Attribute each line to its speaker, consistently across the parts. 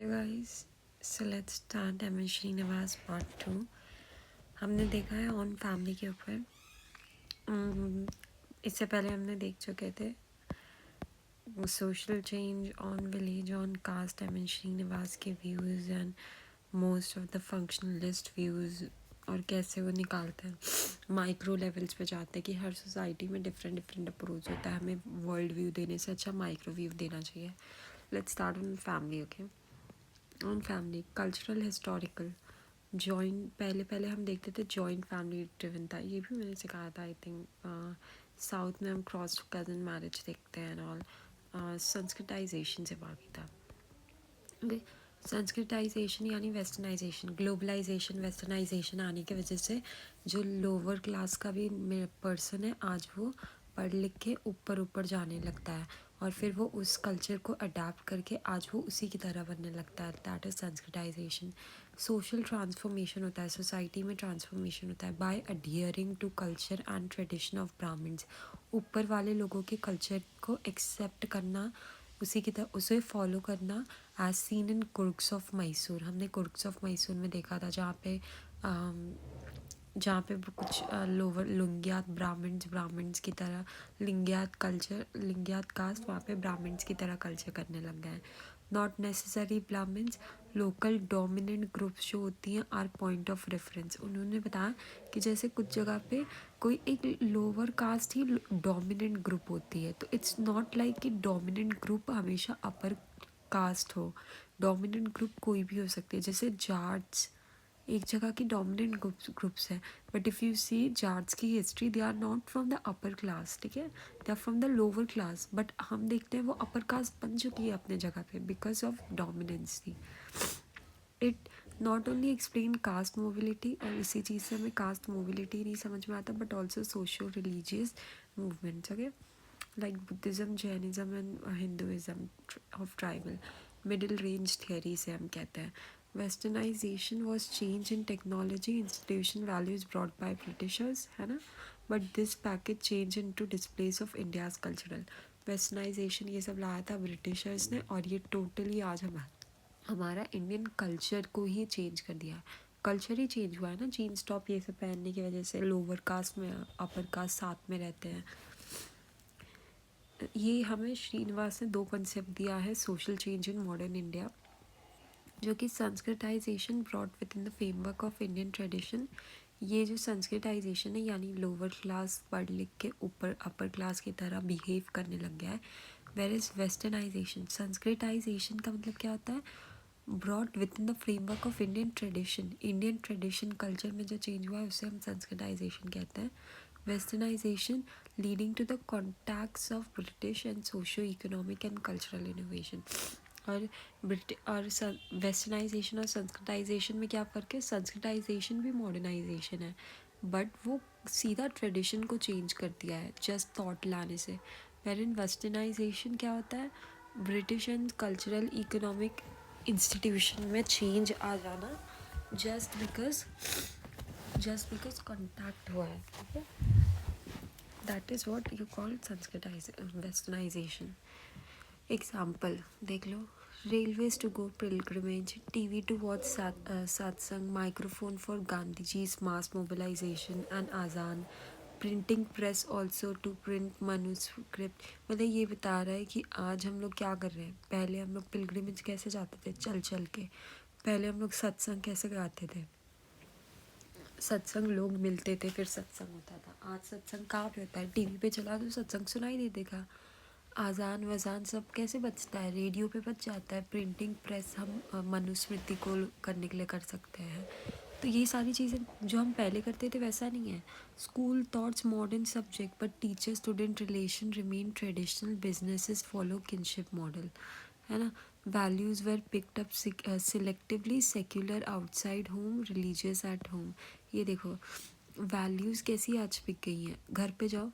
Speaker 1: Hey guys, so let's start M Srinivas part 2। हमने देखा है ऑन फैमिली के ऊपर। इससे पहले हमने देख चुके थे social change on village on caste, M Srinivas के views and most of the functionalist views, और कैसे वो निकालते हैं माइक्रो लेवल्स पे जाते हैं कि हर सोसाइटी में डिफरेंट डिफरेंट अप्रोच होता है। हमें वर्ल्ड व्यू देने से अच्छा माइक्रो व्यू देना चाहिए। Let's start on family. Okay, on family cultural historical joint, पहले पहले हम देखते थे जॉइंट फैमिली ड्रिवन था। ये भी मैंने सिखाया था आई थिंक। साउथ में हम क्रॉस कजन मैरिज देखते हैं एंड ऑल। संस्कृताइजेशन से बाकी था। ओके, संस्कृताइजेशन यानी वेस्टर्नाइजेशन, ग्लोबलाइजेशन, वेस्टर्नाइजेशन आने की वजह से जो लोअर क्लास का भी पर्सन है आज वो पढ़ लिख के ऊपर ऊपर जाने लगता है, और फिर वो उस कल्चर को अडाप्ट करके आज वो उसी की तरह बनने लगता है। That is sanskritisation. Social transformation होता है, सोसाइटी में ट्रांसफॉर्मेशन होता है by adhering to culture and tradition of Brahmins. ऊपर वाले लोगों के कल्चर को एक्सेप्ट करना, उसी की तरह उसे फॉलो करना, as seen in Coorgs of Mysore. हमने कुर्क्स ऑफ मैसूर में देखा था जहाँ पे वो कुछ लोअर लुंगियात ब्राह्मण्स की तरह लिंगियात कल्चर, लिंगियात कास्ट वहाँ पे ब्राह्मण्स की तरह कल्चर करने लग गए हैं। Not necessary Brahmins, local dominant groups जो होती हैं आर पॉइंट ऑफ रेफरेंस। उन्होंने बताया कि जैसे कुछ जगह पे कोई एक लोअर कास्ट ही डोमिनेंट ग्रुप होती है, तो इट्स नॉट लाइक कि डोमिनेंट ग्रुप हमेशा अपर कास्ट हो। डोमिनेंट ग्रुप कोई भी हो सकती है, जैसे जाट्स एक जगह की डोमिनेंट ग्रुप्स है, but if you see Jats की history, they are not from the upper class, ठीक है, they are from the lower class, but हम देखते हैं वो अपर कास्ट बन चुकी है अपने जगह पे बिकॉज ऑफ डोमिनेंस थी। It not only explain caste mobility, और इसी चीज़ से हमें कास्ट मोबिलिटी नहीं समझ में आता, but also socio religious movements. Okay, like Buddhism, Jainism and Hinduism of tribal middle range theory से हम कहते हैं। Westernisation was change in technology, institution values brought by Britishers, है ना, but this package change in to displace of India's cultural. Westernisation ये सब लाया था ब्रिटिशर्स ने, और ये टोटली आज हमारा इंडियन कल्चर को ही चेंज कर दिया है। कल्चर ही चेंज हुआ है ना, जीन्स टॉप ये सब पहनने की वजह से। लोअर कास्ट में अपर कास्ट साथ में रहते हैं। ये हमें श्रीनिवास ने दो कंसेप्ट दिया है, social change in modern India, जो कि Sanskritisation broad within the framework of Indian tradition. ये जो संस्कृताइजेशन है यानी लोअर क्लास पढ़ लिख के ऊपर अपर क्लास की तरह बिहेव करने लग गया है। वेर इज़ वेस्टर्नाइजेशन, संस्कृताइजेशन का मतलब क्या होता है, broad within the framework of Indian tradition. Indian tradition culture में जो चेंज हुआ है उसे हम संस्कृताइजेशन कहते हैं। Westernisation leading to the contacts of British and socio economic and cultural innovation. और वेस्टर्नाइजेशन और संस्कृताइजेशन में क्या फ़र्क है, संस्कृताइजेशन भी मॉडर्नाइजेशन है, बट वो सीधा ट्रेडिशन को चेंज कर दिया है जस्ट थॉट लाने से। वेर इन वेस्टर्नाइजेशन क्या होता है, British and cultural economic institution में चेंज आ जाना जस्ट बिकॉज कॉन्टैक्ट हुआ है, ठीक है। That is what you call westernisation. Example देख लो, railways to go pilgrimage, TV to watch satsang, microphone for Gandhiji's mass mobilization and azan, printing press also to print manuscript. मतलब ये बता रहा है कि आज हम लोग क्या कर रहे हैं। पहले हम लोग पिलग्रिमेज कैसे जाते थे, चल चल के। पहले हम लोग सत्संग कैसे गाते थे, सत्संग लोग मिलते थे फिर सत्संग होता था। आज सत्संग कहाँ पे होता है, टीवी पे चला तो सत्संग सुनाई दे देगा। आज़ान वज़ान सब कैसे बचता है, रेडियो पे बच जाता है। प्रिंटिंग प्रेस हम मनुस्मृति को करने के लिए कर सकते हैं। तो ये सारी चीज़ें जो हम पहले करते थे वैसा नहीं है। School thoughts modern subject but teacher student relation remain traditional, businesses follow kinship model, है ना। Values were picked up selectively, secular outside home, religious at home. ये देखो वैल्यूज़ कैसी आज पिक गई हैं। घर पे जाओ,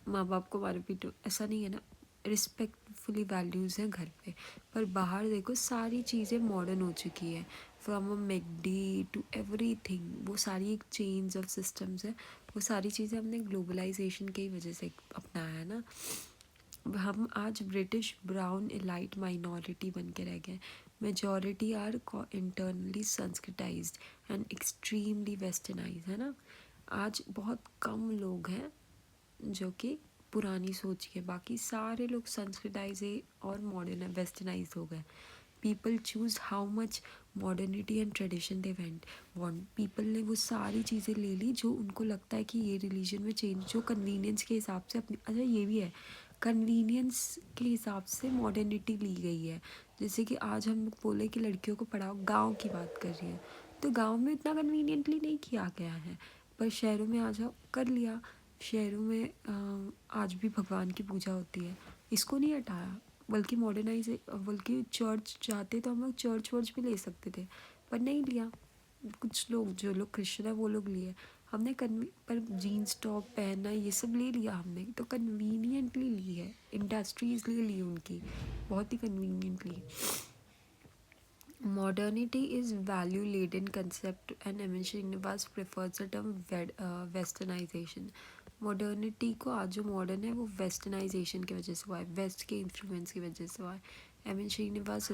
Speaker 1: माँ बाप को मारो पीटो, ऐसा नहीं है ना। रिस्पेक्टफुली वैल्यूज़ हैं घर पे, पर बाहर देखो सारी चीज़ें मॉडर्न हो चुकी है। From a McD to everything, वो सारी एक चेंज ऑफ सिस्टम्स है। वो सारी चीज़ें हमने ग्लोबलाइजेशन की वजह से अपनाया है ना। हम आज ब्रिटिश ब्राउन एलाइट माइनॉरिटी बन के रह गए। Majority are internally sanskritized and extremely westernize, है ना। आज बहुत कम लोग हैं जो कि पुरानी सोच के, बाकी सारे लोग संस्कृताइज और मॉडर्न वेस्टर्नाइज हो गए। People choose how much modernity and tradition they want. People ने वो सारी चीज़ें ले ली जो उनको लगता है कि ये रिलीजन में चेंज, जो कन्वीनियंस के हिसाब से अपनी, अच्छा ये भी है, कन्वीनियंस के हिसाब से मॉडर्निटी ली गई है। जैसे कि आज हम बोले कि लड़कियों को पढ़ाओ, गांव की बात कर रही है, तो गांव में इतना कन्वीनियंटली नहीं किया गया है, पर शहरों में आ जाओ कर लिया। शहरों में आज भी भगवान की पूजा होती है, इसको नहीं हटाया, बल्कि मॉडर्नाइज, बल्कि चर्च जाते तो हम लोग चर्च वर्च भी ले सकते थे, पर नहीं लिया। कुछ लोग, जो लोग क्रिश्चियन है वो लोग लिए, हमने पर जीन्स टॉप पहनना ये सब ले लिया हमने, तो कन्वीनियंटली ली है, इंडस्ट्रीज ले ली उनकी, बहुत ही conveniently. Modernity is value-laden concept and M. Srinivas prefers the term westernization. Modernity को आज जो मॉडर्न है वो वेस्टर्नाइजेशन की वजह से हुआ है, वेस्ट के इन्फ्लुएंस की वजह से हुआ है। M N Srinivas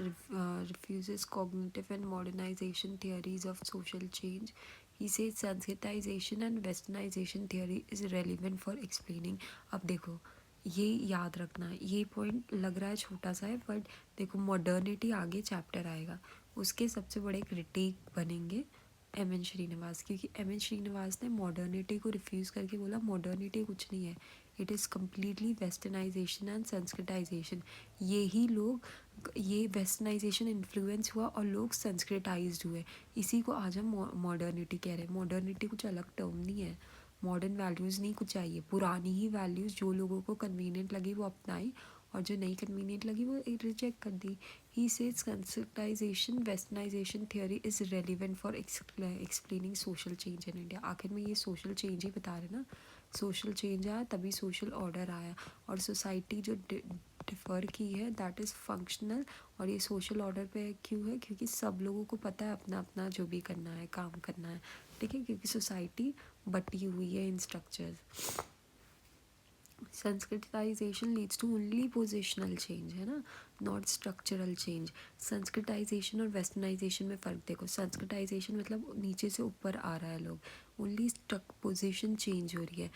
Speaker 1: refuses cognitive and modernization theories of social change. He says Sanskritization and westernization theory is relevant for explaining. अब देखो, ये याद रखना, ये पॉइंट लग रहा है छोटा सा है, बट देखो मॉडर्निटी आगे चैप्टर आएगा, उसके सबसे बड़े क्रिटिक बनेंगे एम एन श्रीनिवास, क्योंकि एम एन श्रीनिवास ने मॉडर्निटी को रिफ्यूज़ करके बोला मॉडर्निटी कुछ नहीं है, it is completely westernisation and Sanskritisation. यही लोग, ये वेस्टर्नाइजेशन इन्फ्लुएंस हुआ और लोग संस्कृताइज्ड हुए, इसी को आज हम मॉडर्निटी कह रहे हैं। मॉडर्निटी कुछ अलग टर्म नहीं है, मॉडर्न वैल्यूज़ नहीं कुछ चाहिए, पुरानी ही वैल्यूज़ जो लोगों को कन्वीनियंट लगी वो अपनाई, और जो नहीं कन्वीनियंट लगी वो रिजेक्ट कर दी। He says sanskritization westernization theory is relevant for explaining social change in India. आखिर में ये सोशल चेंज ही बता रहे ना, सोशल चेंज आया तभी सोशल ऑर्डर आया, और सोसाइटी जो डिफ़र की है दैट इज़ फंक्शनल, और ये सोशल ऑर्डर पे क्यों है, क्योंकि सब लोगों को पता है अपना अपना जो भी करना है, काम करना है, ठीक है, क्योंकि सोसाइटी बटी हुई है in structures. Sanskritization leads to only positional change, है ना, नॉट स्ट्रक्चरल चेंज। संस्कृताइजेशन और वेस्टर्नाइजेशन में फ़र्क देखो, संस्कृताइजेशन मतलब नीचे से ऊपर आ रहा है लोग, ओनली पोजिशन चेंज हो रही है,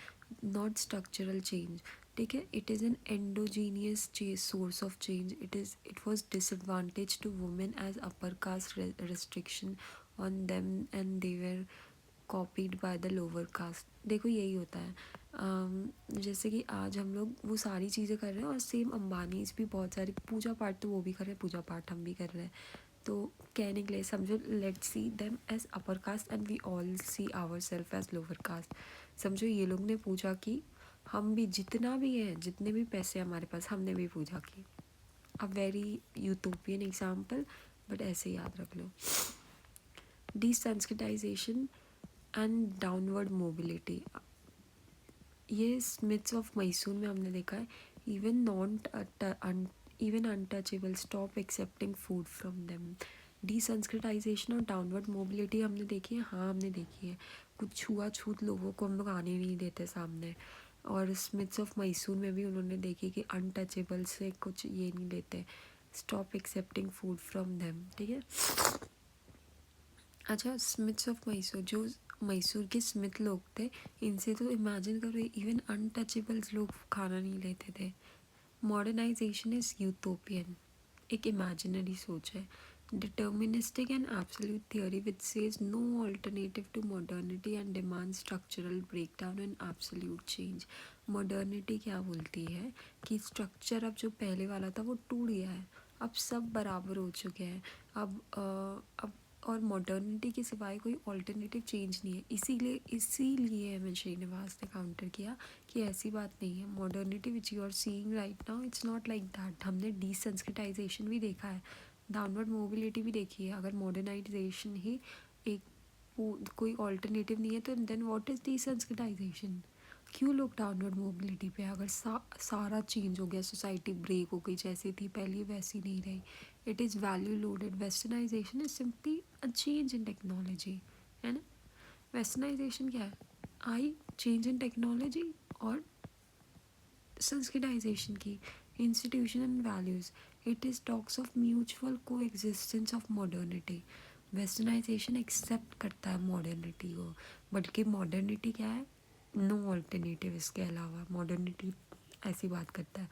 Speaker 1: नॉट स्ट्रक्चरल चेंज, ठीक है। It is an endogenous source of change, it was disadvantage to women as upper caste restriction on them and they were copied by the lower caste. देखो यही होता है, जैसे कि आज हम लोग वो सारी चीज़ें कर रहे हैं, और सेम अंबानीज भी बहुत सारी पूजा पाठ तो वो भी कर रहे हैं, पूजा पाठ हम भी कर रहे हैं, तो कहने के लिए समझो, let's see them as upper caste and we all see our self as lower caste. समझो ये लोग ने पूजा की, हम भी जितना भी है, जितने भी पैसे हमारे पास, हमने भी पूजा की। A very utopian example, but ऐसे याद रख लो। डिसंस्कृताइजेशन एंड डाउनवर्ड मोबिलिटी, ये स्मिथ्स ऑफ मैसूर में हमने देखा है, even even untouchable stop accepting food from them. Desanskritization और डाउनवर्ड मोबिलिटी हमने देखी है, हाँ हमने देखी है, कुछ छुआछूत लोगों को हम लोग आने नहीं देते सामने, और स्मिथ्स ऑफ मैसूर में भी उन्होंने देखी कि अनटचेबल से कुछ ये नहीं लेते, stop accepting food from them, ठीक है। अच्छा, स्मिथ्स ऑफ मैसूर, जो मैसूर के स्मिथ लोग थे, इनसे तो इमेजिन करो, इवन अनटचेबल्स लोग खाना नहीं लेते थे। मॉडर्नाइजेशन इज़ यूटोपियन, एक इमेजिनरी सोच है। Deterministic and absolute theory which says no alternative to modernity and demand structural break down and absolute change. Modernity क्या बोलती है कि स्ट्रक्चर अब जो पहले वाला था वो टूट गया है, अब सब बराबर हो चुके हैं, अब और मॉडर्निटी के सिवाय कोई ऑल्टरनेटिव चेंज नहीं है। इसीलिए एम एन श्रीनिवास ने काउंटर किया कि ऐसी बात नहीं है, modernity which you are seeing right now it's not like that. हमने डिसंस्कृताइजेशन भी देखा है, डाउनवर्ड मोबिलिटी भी देखी है। अगर मॉडर्नाइजेशन ही एक कोई ऑल्टरनेटिव नहीं है, तो देन व्हाट इज़ डिसंस्कृताइजेशन? क्यों लोग डाउनवर्ड मोबिलिटी पे? अगर सारा चेंज हो गया, सोसाइटी ब्रेक हो गई, जैसी थी पहले वैसी नहीं रही, it is value loaded. Westernization is simply a change in technology, है ना। वेस्टर्नाइजेशन क्या है? आई चेंज इन टेक्नोलॉजी, और संस्कृताइजेशन की institution and values. It is talks of mutual coexistence of modernity. Westernization accept करता है modernity को, बल्कि मॉडर्निटी क्या है, नो ऑल्टरनेटिव इसके अलावा. मॉडर्निटी ऐसी बात करता है.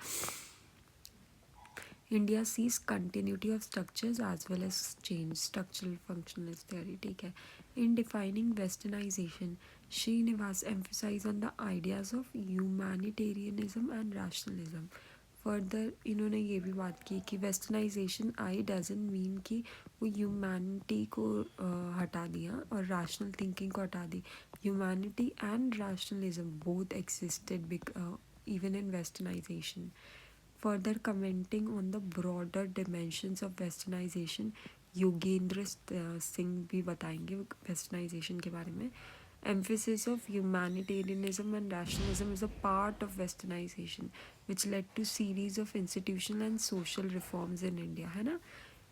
Speaker 1: India sees continuity of structures as well as change, structural functionalist theory. ठीक है. In defining westernisation, Srinivas emphasize on the ideas of humanitarianism and rationalism. Further इन्होंने ये भी बात की कि वेस्टर्नाइजेशन आई डजंट मीन कि वो ह्यूमैनिटी को हटा दिया और रैशनल थिंकिंग को हटा दी. Humanity and rationalism both existed even in westernization. Further commenting on the broader dimensions of westernization, Yogendra Singh भी बताएंगे वेस्टर्नाइजेशन के बारे में. Emphasis of humanitarianism and rationalism is a part of westernization which led to series of institutional and social reforms in India. है ना,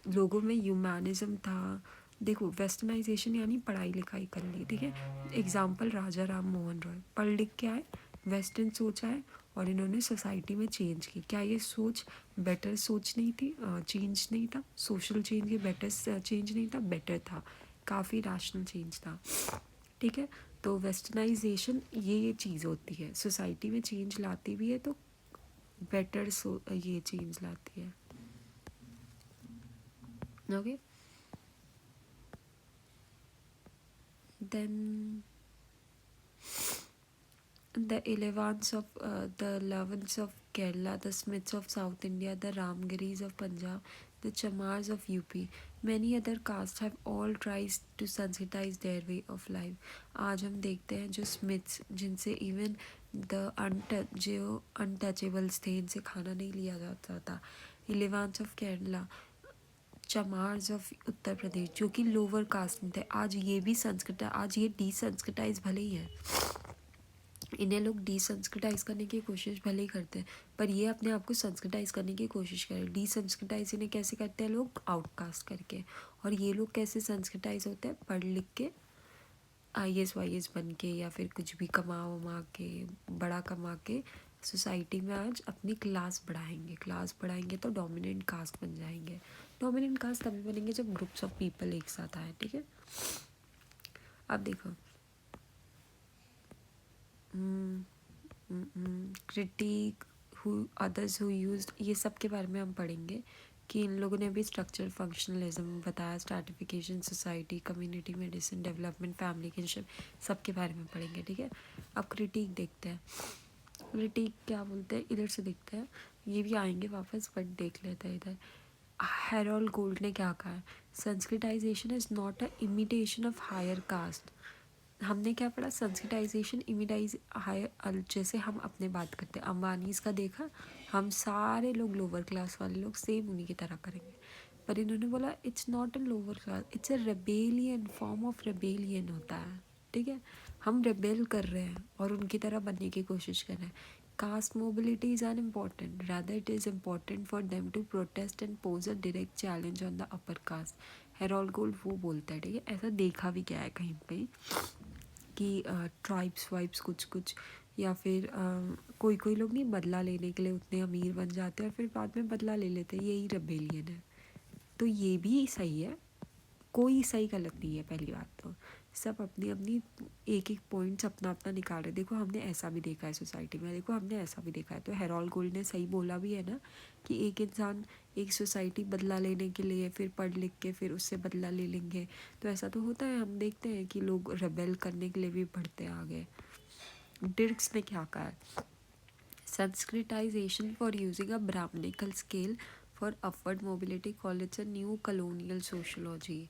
Speaker 1: लोगों में humanism था. देखो वेस्टर्नाइजेशन यानी पढ़ाई लिखाई कर ली. ठीक है. एग्जाम्पल राजा राम मोहन रॉय, पढ़ लिख के आए, वेस्टर्न सोच आए और इन्होंने सोसाइटी में चेंज की. क्या ये सोच बेटर सोच नहीं थी, चेंज नहीं था, सोशल चेंज ये बेटर चेंज नहीं था, बेटर था, काफ़ी रैशनल चेंज था. ठीक है. तो वेस्टर्नाइजेशन ये चीज़ होती है, सोसाइटी में चेंज लाती भी है तो बेटर ये चेंज लाती है. Okay. Then the Lavans of Kerala, the Smiths of South India, the Ramgiris of Punjab, the Chamars of UP, many other castes have all tried to sensitize their way of life. आज हम देखते हैं जो Smiths, जिनसे even जो untouchables थे, इनसे खाना नहीं लिया जाता था. इलेवांस ऑफ केरला, चमार्स ऑफ उत्तर प्रदेश, जो कि लोअर कास्ट में थे, आज ये भी आज ये डिसंस्कृताइज भले ही है, इन्हें लोग डिसंस्कृताइज करने की कोशिश भले ही करते हैं, पर ये अपने आप को संस्कृताइज करने की कोशिश करें. डिसंस्कृताइज इन्हें कैसे करते हैं लोग, आउटकास्ट करके. और ये लोग कैसे संस्कृताइज होते हैं, पढ़ लिख के, IAS वाईएस बन के, या फिर कुछ भी कमा वमा के, बड़ा कमा के सोसाइटी में आज अपनी क्लास बढ़ाएंगे तो डोमिनेंट कास्ट बन जाएंगे. डोमिनेंट कास्ट तभी बनेंगे जब ग्रुप्स ऑफ पीपल एक साथ आए. ठीक है. अब देखो, क्रिटिक अदर्स हु यूज्ड, ये सब के बारे में हम पढ़ेंगे कि इन लोगों ने भी स्ट्रक्चर फंक्शनलिज्म बताया, stratification, society, community, medicine, development, family kinship, सब के बारे में पढ़ेंगे. ठीक है. अब क्रिटिक देखते हैं. क्रिटिक क्या बोलते हैं, इधर से देखते हैं, ये भी आएंगे वापस, बट देख लेते हैं इधर. हेरोल्ड गोल्ड ने क्या कहा है, Sanskritisation is not a imitation of higher caste. हमने क्या पढ़ा, संस्कृताइजेशन इमिटाइज हायर, जैसे हम अपने बात करते हैं अंबानीज का देखा, हम सारे लोग लोअर क्लास वाले लोग सेम उन्हीं की तरह करेंगे. पर इन्होंने बोला it's not a lower class, it's a rebellion, form of rebellion होता है. ठीक है. हम रेबेल कर रहे हैं और उनकी तरह बनने की कोशिश कर रहे हैं. Caste mobility is unimportant, rather it is important for them to protest and pose a direct challenge on the upper caste. Harold gold वो बोलता है. ठीक है. ऐसा देखा भी गया है कहीं पे कि ट्राइब्स वाइब्स कुछ या फिर कोई कोई लोग नहीं बदला लेने के लिए उतने अमीर बन जाते हैं और फिर बाद में बदला ले लेते हैं, यही रेबेलियन है. तो ये भी सही है, कोई सही गलत नहीं है. पहली बात तो सब अपनी अपनी एक एक पॉइंट्स अपना अपना निकाल रहे. देखो हमने ऐसा भी देखा है सोसाइटी में, देखो हमने ऐसा भी देखा है. तो हेरोल्ड गोल्ड ने सही बोला भी है ना कि एक इंसान एक सोसाइटी बदला लेने के लिए फिर पढ़ लिख के फिर उससे बदला ले लेंगे. तो ऐसा तो होता है, हम देखते हैं कि लोग रेबेल करने के लिए भी बढ़ते आगे. डिर्क्स ने क्या कहा है, Sanskritisation for using a Brahmanical scale for upward mobility, call it's a new colonial sociology.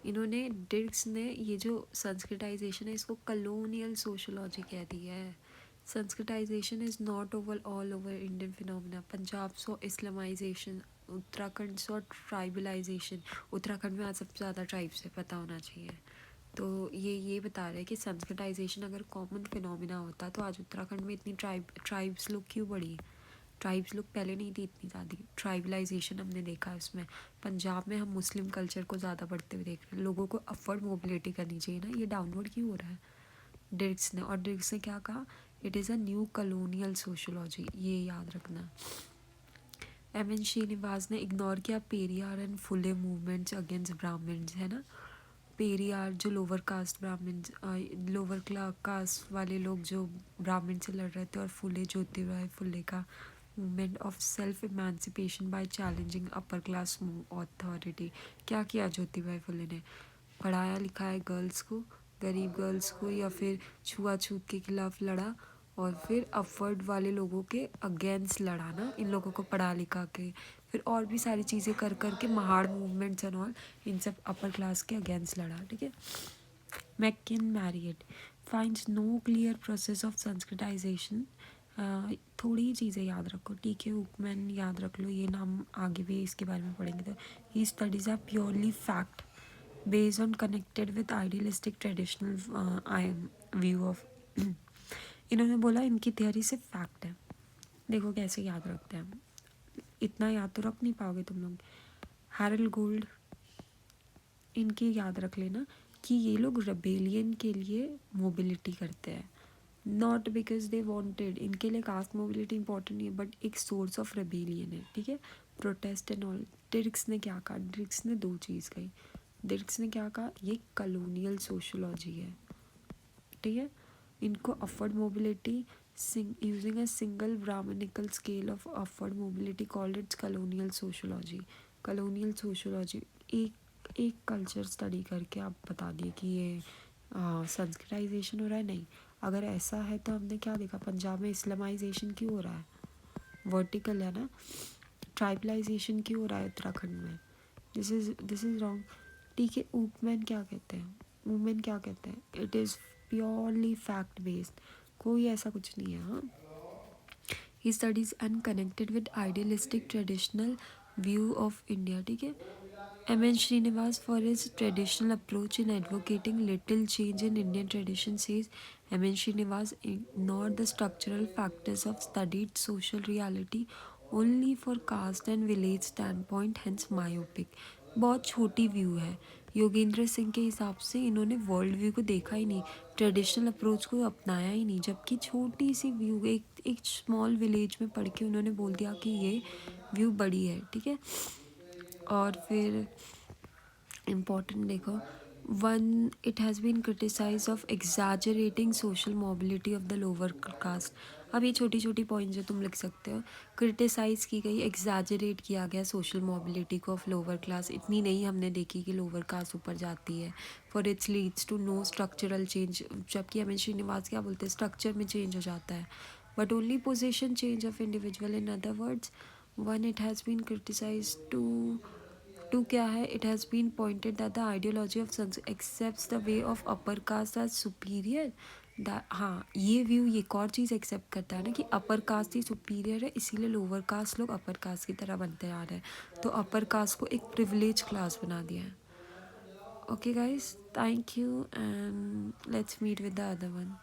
Speaker 1: इन्होंने डिर्क्स ने ये जो संस्कृताइजेशन है इसको कलोनियल सोशोलॉजी कह दी है. Sanskritisation is not over all over Indian phenomena. Punjab so islamization, Uttarakhand so tribalization. Uttarakhand में आज सबसे ज़्यादा ट्राइब्स है, पता होना चाहिए. तो ये बता रहे हैं कि संस्कृताइजेशन अगर कॉमन फिनोमिना होता तो आज उत्तराखंड में इतनी ट्राइब्स लोग क्यों बढ़ी. ट्राइब्स लोग पहले नहीं थी इतनी ज़्यादा. ट्राइबलाइजेशन हमने देखा है उसमें. पंजाब में हम मुस्लिम कल्चर को ज़्यादा बढ़ते हुए देख रहे हैं. लोगों को अपवर्ड मोबिलिटी करनी चाहिए ना, ये डाउनवर्ड क्यों हो रहा है. डिर्क्स ने, और डिर्क्स ने क्या कहा, it is a new colonial sociology, ये याद रखना. एम एन श्रीनिवास ने इग्नोर किया Periyar and Phule movements against Brahmans, है ना। पेरियार जो lower caste Brahmans, lower caste वाले लोग जो ब्राह्मण से लड़ रहे थे, और फुले ज्योतिराव फुले का movement of self emancipation by challenging upper class authority. क्या किया ज्योतिबाई फुले ने? पढ़ाया लिखाया गर्ल्स को, गरीब गर्ल्स को, या फिर छुआछूत के खिलाफ लड़ा, और फिर अपवर्ड वाले लोगों के अगेंस्ट लड़ा ना, इन लोगों को पढ़ा लिखा के, फिर और भी सारी चीज़ें कर करके महाड़ मूवमेंट्स एंड ऑल, इन सब अपर क्लास के अगेंस्ट लड़ा, ठीक है। McKim Marriott finds no clear process of sanskritization. थोड़ी चीज़ें याद रखो, ठीक है। उपमैन याद रख लो, ये नाम आगे भी इसके बारे में पढ़ेंगे। तो he studies are purely fact based on connected with idealistic traditional view of इन्होंने बोला इनकी थियरी सिर्फ फैक्ट है। देखो कैसे याद रखते हैं, इतना याद तो रख नहीं पाओगे तुम लोग। हैरल गोल्ड, इनकी याद रख लेना कि ये लोग रेबेलियन के लिए मोबिलिटी करते हैं, नॉट बिकॉज दे वांटेड। इनके लिए कास्ट मोबिलिटी इंपॉर्टेंट नहीं है, बट एक सोर्स ऑफ रेबेलियन है, ठीक है। Protest and all. डिर्क्स ने क्या कहा? डिर्क्स ने दो चीज़ कही। डिर्क्स ने क्या कहा? ये कलोनियल सोशोलॉजी है, ठीक है। इनको upward mobility using a single Brahmanical scale of upward mobility called it's colonial sociology. Colonial sociology एक कल्चर स्टडी करके आप बता दिए कि ये संस्कृताइजेशन हो रहा है। नहीं, अगर ऐसा है तो हमने क्या देखा, पंजाब में इस्लामाइजेशन क्यों हो रहा है? वर्टिकल है ना। ट्राइबलाइजेशन क्यों हो रहा है उत्तराखंड में? दिस इज़ रॉन्ग, ठीक है। ऊपमैन क्या कहते हैं? वुमेन क्या कहते हैं? It is purely fact based, कोई ऐसा कुछ नहीं है। हाँ, he studies unconnected with idealistic traditional view of India, ठीक है। M N Srinivas for his traditional approach in advocating little change in Indian tradition says M N Srinivas ignore the structural factors of studied social reality only for caste and village stand point, hence myopic. बहुत छोटी view है। योगेंद्र सिंह के हिसाब से इन्होंने world view को देखा ही नहीं, ट्रेडिशनल अप्रोच को अपनाया ही नहीं, जबकि छोटी सी व्यू एक स्मॉल विलेज में पढ़ के उन्होंने बोल दिया कि ये व्यू बड़ी है, ठीक है। और फिर इम्पॉर्टेंट देखो, one it has been criticise of exaggerating social mobility of the lower caste. अब ये छोटी छोटी पॉइंट्स जो तुम लिख सकते हो, क्रिटिसाइज़ की गई, एग्जैजरेट किया गया सोशल मोबिलिटी को ऑफ लोअर क्लास। इतनी नहीं हमने देखी कि लोअर कास्ट ऊपर जाती है। For it's leads to no structural change, जबकि एम एन श्रीनिवास क्या बोलते हैं, स्ट्रक्चर में चेंज हो जाता है, but only position change of individual. In other words, one it has been criticise to क्या है, it has been pointed that the ideology of accepts the way of upper caste as superior. हाँ, ये view एक और चीज़ accept करता है ना कि अपर कास्ट ही सुपीरियर है, इसीलिए लोअर कास्ट लोग अपर कास्ट की तरह बनते आ रहे हैं, तो अपर कास्ट को एक प्रिविलेज क्लास बना दिया है। Okay guys, thank you and let's meet with the other one.